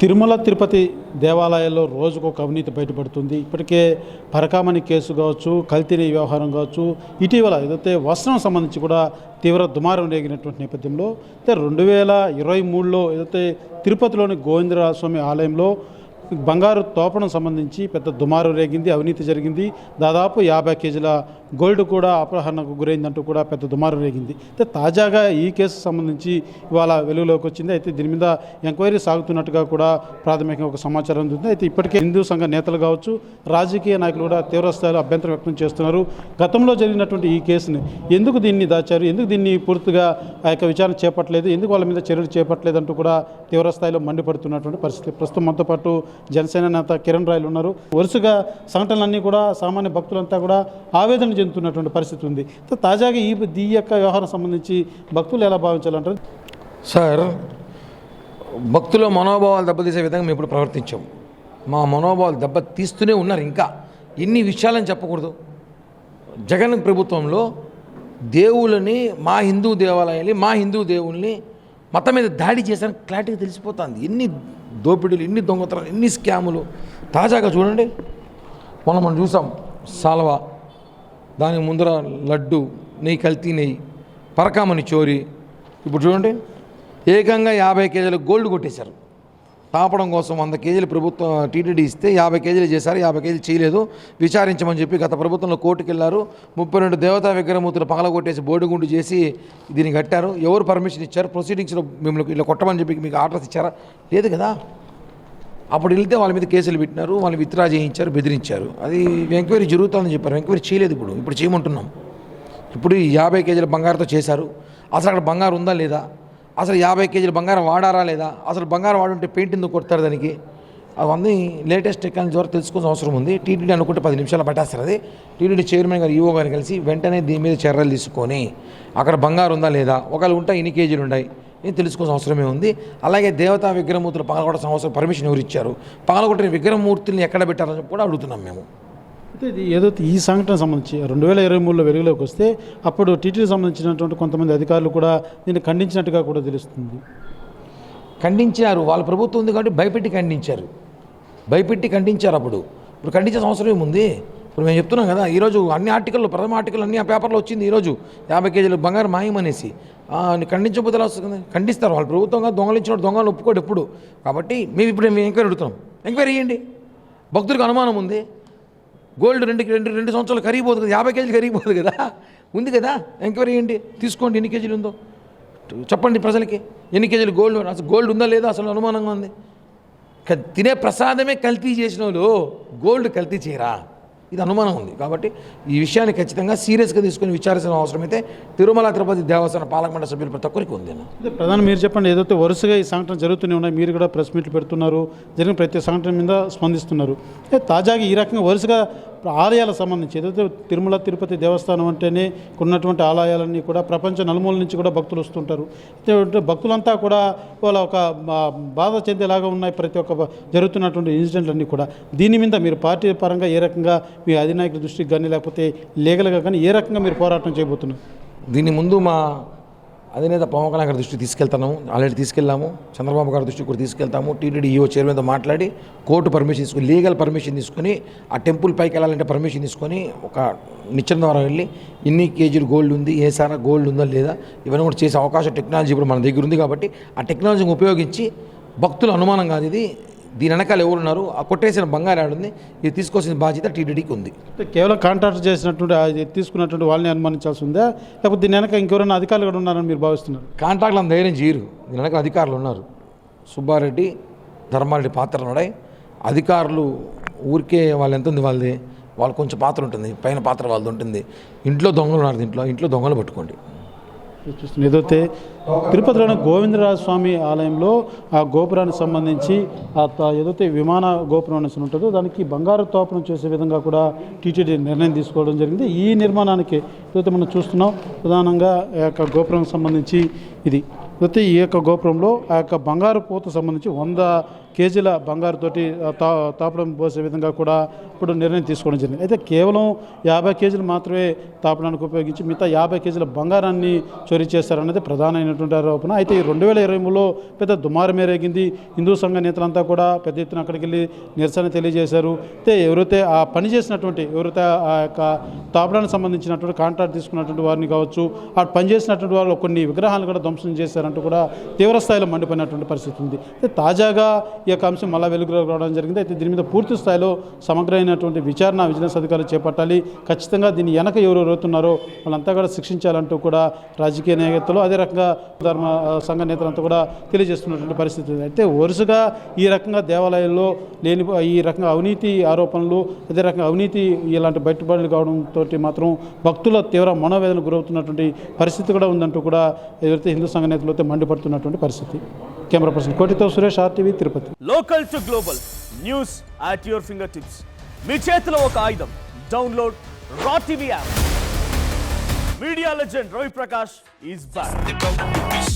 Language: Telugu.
తిరుమల తిరుపతి దేవాలయాల్లో రోజుకు ఒక అవినీతి బయటపడుతుంది. ఇప్పటికే పరకామణి కేసు కావచ్చు, కల్తీ వ్యవహారం కావచ్చు, ఇటీవల ఏదైతే వస్త్రం సంబంధించి కూడా తీవ్ర దుమారం రేగినటువంటి నేపథ్యంలో 2023లో ఏదైతే తిరుపతిలోని గోవిందరాజస్వామి ఆలయంలో బంగారు తోపడం సంబంధించి పెద్ద దుమారం రేగింది, అవినీతి జరిగింది. దాదాపు 50 కేజీల గోల్డ్ కూడా అపహరణకు గురైందంటూ కూడా పెద్ద దుమారం రేగింది. అయితే తాజాగా ఈ కేసు సంబంధించి ఇవాళ వెలుగులోకి వచ్చింది. అయితే దీని మీద ఎంక్వైరీ సాగుతున్నట్టుగా కూడా ప్రాథమికంగా ఒక సమాచారం ఉంది. అయితే ఇప్పటికే హిందూ సంఘ నేతలు కావచ్చు, రాజకీయ నాయకులు కూడా తీవ్రస్థాయిలో అభ్యంతరం వ్యక్తం చేస్తున్నారు. గతంలో జరిగినటువంటి ఈ కేసుని ఎందుకు దీన్ని దాచారు, ఎందుకు దీన్ని పూర్తిగా విచారణ చేపట్టలేదు, ఎందుకు వాళ్ళ మీద చర్యలు చేపట్టలేదు అంటూ కూడా తీవ్రస్థాయిలో మండిపడుతున్నటువంటి పరిస్థితి. ప్రస్తుతం మనతో పాటు జనసేన నేత కిరణ్ రాయలు ఉన్నారు. వరుసగా సంఘటనలన్నీ కూడా సామాన్య భక్తులంతా కూడా ఆవేదన చెందుతున్నటువంటి పరిస్థితి ఉంది. తాజాగా ఈ యొక్క వ్యవహారం సంబంధించి భక్తులు ఎలా భావించాలంటారు? సార్, భక్తుల మనోభావాలు దెబ్బతీసే విధంగా మేము ఇప్పుడు ప్రవర్తించాం. మా మనోభావాలు దెబ్బతీస్తూనే ఉన్నారు. ఇంకా ఇన్ని విషయాలని చెప్పకూడదు. జగన్ ప్రభుత్వంలో దేవుళ్ళని, మా హిందూ దేవాలయాన్ని, మా హిందూ దేవుల్ని మతం మీద దాడి చేశారని క్లారిటీగా తెలిసిపోతుంది. ఎన్ని దోపిడీలు, ఎన్ని దొంగతనాలు, ఎన్ని స్కాములు. తాజాగా చూడండి, మనం చూసాం సాల్వా, దానికి ముందర లడ్డు, నెయ్యి, కల్తీ నెయ్యి, పరకామణి చోరీ. ఇప్పుడు చూడండి, ఏకంగా 50 కేజీల గోల్డ్ కొట్టేశారు. తాపడం కోసం 100 కేజీలు ప్రభుత్వం టీటీడీ ఇస్తే 50 కేజీలు చేశారు, 50 కేజీలు చేయలేదు, విచారించమని చెప్పి గత ప్రభుత్వంలో కోర్టుకు వెళ్ళారు. 32 దేవతా విగ్రహమూర్తులు పగలగొట్టేసి బోర్డుగుండు చేసి దీన్ని కట్టారు. ఎవరు పర్మిషన్ ఇచ్చారు? ప్రొసీడింగ్స్లో మిమ్మల్ని ఇలా కొట్టమని చెప్పి మీకు ఆర్డర్స్ ఇచ్చారా? లేదు కదా. అప్పుడు వెళ్తే వాళ్ళ మీద కేసులు పెట్టినారు, వాళ్ళు విత్డ్రా చేయించారు, బెదిరించారు. అది ఎంక్వైరీ జరుగుతుందని చెప్పారు. ఎంక్వైరీ చేయలేదు. ఇప్పుడు చేయమంటున్నాం. ఇప్పుడు 50 కేజీల బంగారుతో చేశారు. అసలు అక్కడ బంగారు ఉందా లేదా, అసలు 50 కేజీల బంగారం వాడారా లేదా, అసలు బంగారం వాడుంటే పెయింట్ ఎందుకు కొడతారు దానికి, అవన్నీ లేటెస్ట్ టెక్నాలజీ ద్వారా తెలుసుకోవాల్సిన అవసరం ఉంది. టీటీడీ అనుకుంటే 10 నిమిషాలు పట్టేస్తారు. అది టీటీడీ చైర్మన్ గారు, ఈఓ గారిని కలిసి వెంటనే దీని మీద చర్యలు తీసుకొని అక్కడ బంగారు ఉందా లేదా, ఒకవేళ ఉంటే ఇన్ని కేజీలు ఉన్నాయి ఏం తెలుసుకోవాల్సిన అవసరమే ఉంది. అలాగే దేవతా విగ్రహమూర్తులు పగలగొట్టాల్సిన అవసరం పర్మిషన్ ఎవరు ఇచ్చారు, పగలగొట్టిన విగ్రహమూర్తుల్ని ఎక్కడ పెట్టారని కూడా అడుగుతున్నాం మేము. అయితే ఇది ఏదైతే ఈ సంఘటన సంబంధించి 2023లో వెలుగులోకి వస్తే అప్పుడు టీటీడీ సంబంధించినటువంటి కొంతమంది అధికారులు కూడా దీన్ని ఖండించినట్టుగా కూడా తెలుస్తుంది. ఖండించారు. వాళ్ళ ప్రభుత్వం ఉంది కాబట్టి భయపెట్టి ఖండించారు. ఇప్పుడు ఖండించాల్సిన అవసరం ఏముంది? ఇప్పుడు మేము చెప్తున్నాం కదా, ఈరోజు అన్ని ఆర్టికల్లో, ప్రథమ ఆర్టికల్ అన్ని ఆ పేపర్లో వచ్చింది. ఈరోజు 50 కేజీల బంగారు మాయమనేసి ఖండించకపోతే ఎలా వస్తుంది? ఖండిస్తారు. వాళ్ళ ప్రభుత్వంగా దొంగలించిన దొంగలు ఒప్పుకోడు ఎప్పుడు. కాబట్టి మేము ఇప్పుడు ఎంక్వైరీ అడుగుతున్నాం. ఎంక్వైరీ చేయండి. భక్తులకు అనుమానం ఉంది. గోల్డ్ రెండు సంవత్సరాలు కరిగిపోదు కదా, 50 కేజీలు కరిగిపోదు కదా, ఉంది కదా. ఎంక్వైరీ చేయండి, తీసుకోండి. ఎన్ని కేజీలు ఉందో చెప్పండి ప్రజలకి. ఎన్ని కేజీలు గోల్డ్, అసలు గోల్డ్ ఉందా లేదా అసలు అనుమానంగా ఉంది. తినే ప్రసాదమే కల్తీ చేసిన వాళ్ళు గోల్డ్ కల్తీ చేయరా? ఇది అనుమానం ఉంది. కాబట్టి ఈ విషయాన్ని ఖచ్చితంగా సీరియస్గా తీసుకుని విచారించిన అవసరం అయితే తిరుమల తిరుపతి దేవస్థాన పాలక మండలి సభ్యులు ప్రతి ఒక్కరికి ఉంది. ప్రధాని మీరు చెప్పండి, ఏదైతే వరుసగా ఈ సంఘటన జరుగుతూనే ఉన్నాయి, మీరు కూడా ప్రెస్ మీట్లు పెడుతున్నారు, జరిగిన ప్రతి సంఘటన మీద స్పందిస్తున్నారు. తాజాగా ఈ రకంగా వరుసగా ఆలయాలకు సంబంధించి ఏదైతే తిరుమల తిరుపతి దేవస్థానం అంటేనే ఉన్నటువంటి ఆలయాలన్నీ కూడా ప్రపంచ నలుమూల నుంచి కూడా భక్తులు వస్తుంటారు. భక్తులంతా కూడా వాళ్ళ ఒక బాధ చెందేలాగా ఉన్నాయి ప్రతి ఒక్క జరుగుతున్నటువంటి ఇన్సిడెంట్లన్నీ కూడా. దీని మీద మీరు పార్టీ పరంగా ఏ రకంగా మీ అధినాయకుల దృష్టికి కానీ లేకపోతే లీగల్గా కానీ ఏ రకంగా మీరు పోరాటం చేయబోతున్నారు? దీని ముందు మా అధినేత పవన్ కళ్యాణ్ గారి దృష్టికి తీసుకెళ్తున్నాము. ఆల్రెడీ తీసుకెళ్ళాము. చంద్రబాబు గారి దృష్టికి కూడా తీసుకెళ్తాము. టీటీడీ ఈఓ చైర్మన్తో మాట్లాడి కోర్టు పర్మిషన్ తీసుకుని, లీగల్ పర్మిషన్ తీసుకొని, ఆ టెంపుల్ పైకి వెళ్ళాలంటే పర్మిషన్ తీసుకొని ఒక నిచ్చెన ద్వారా వెళ్ళి ఎన్ని కేజీలు గోల్డ్ ఉంది, ఏ సారా గోల్డ్ ఉందా లేదా, ఇవన్నీ కూడా చేసే అవకాశం టెక్నాలజీ ఇప్పుడు మన దగ్గర ఉంది. కాబట్టి ఆ టెక్నాలజీని ఉపయోగించి భక్తుల అనుమానం కాదు ఇది, దీని వెనకాల ఎవరున్నారు, ఆ కొట్టేసిన బంగారు ఆడుంది, ఇది తీసుకోవాల్సిన బాధ్యత టీటీడీకి ఉంది. కేవలం కాంట్రాక్ట్ చేసినటువంటి తీసుకున్నటువంటి వాళ్ళని అనుమానించాల్సి ఉందా, లేకపోతే దీని వెనక ఇంకెవరైనా అధికారులు కూడా ఉన్నారని మీరు భావిస్తున్నారు? కాంట్రాక్ట్లు అంత ధైర్యం చేయరు. దీని వెనక అధికారులు ఉన్నారు. సుబ్బారెడ్డి, ధర్మారెడ్డి పాత్రలు ఉన్నాయి. అధికారులు ఊరికే వాళ్ళు ఎంత ఉంది వాళ్ళది, వాళ్ళు కొంచెం పాత్ర ఉంటుంది, పైన పాత్ర వాళ్ళది ఉంటుంది. ఇంట్లో దొంగలు ఉన్నారు, ఇంట్లో దొంగలు పట్టుకోండి. చూస్తుంది ఏదైతే తిరుపతిలోని గోవిందరాజస్వామి ఆలయంలో ఆ గోపురానికి సంబంధించి ఏదైతే విమాన గోపురం అనేసి ఉంటుందో దానికి బంగారు తోపనం చేసే విధంగా కూడా టీటీడీ నిర్ణయం తీసుకోవడం జరిగింది. ఈ నిర్మాణానికి ఏదైతే మనం చూస్తున్నాం, ప్రధానంగా ఆ యొక్క గోపురం సంబంధించి ఇది అయితే ఈ యొక్క గోపురంలో ఆ యొక్క బంగారు పూత సంబంధించి 100 కేజీల బంగారుతోటి తాపడం పోసే విధంగా కూడా ఇప్పుడు నిర్ణయం తీసుకోవడం జరిగింది. అయితే కేవలం 50 కేజీలు మాత్రమే తాపడానికి ఉపయోగించి మిగతా 50 కేజీల బంగారాన్ని చోరీ చేశారన్నది ప్రధానమైనటువంటి ఆరోపణ. అయితే ఈ 2023లో పెద్ద దుమారమే రేగింది. హిందూ సంఘ నేతలంతా కూడా పెద్ద ఎత్తున అక్కడికి వెళ్ళి నిరసన తెలియజేశారు. అయితే ఎవరైతే ఆ పని చేసినటువంటి ఎవరైతే ఆ యొక్క తాపడానికి సంబంధించినటువంటి కాంట్రాక్ట్ తీసుకున్నటువంటి వారిని కావచ్చు, ఆ పనిచేసినటువంటి వాళ్ళు కొన్ని విగ్రహాలను కూడా ధ్వంసం చేశారంటూ కూడా తీవ్రస్థాయిలో మండిపోయినటువంటి పరిస్థితి ఉంది. అయితే తాజాగా ఈ యొక్క అంశం మళ్ళా వెలుగులోకి రావడం జరిగింది. అయితే దీని మీద పూర్తి స్థాయిలో సమగ్రమైనటువంటి విజిలెన్స్ అధికారులు చేపట్టాలి. ఖచ్చితంగా దీన్ని వెనక ఎవరు అవుతున్నారో వాళ్ళంతా కూడా శిక్షించాలంటూ కూడా రాజకీయ నేతలు అదే రకంగా ధర్మ సంఘ నేతలంతా కూడా తెలియజేస్తున్నటువంటి పరిస్థితి ఉంది. అయితే వరుసగా ఈ రకంగా దేవాలయాల్లో లేని ఈ రకంగా అవినీతి ఆరోపణలు, అదే రకంగా అవినీతి ఇలాంటి బయటపడులు కావడంతో మాత్రం భక్తుల తీవ్ర మనోవేదనకు గురవుతున్నటువంటి పరిస్థితి కూడా ఉందంటూ కూడా ఎవరైతే హిందూ సంఘ నేతలు అయితే మండిపడుతున్నటువంటి పరిస్థితి. కెమెరా పర్సన్ కోటితో Suresh, RTV, Tirupati. Local to global news at your fingertips. మీ చేతిలో ఒక ఆయుధం. Download raw TV app. Media legend Ravi Prakash is back.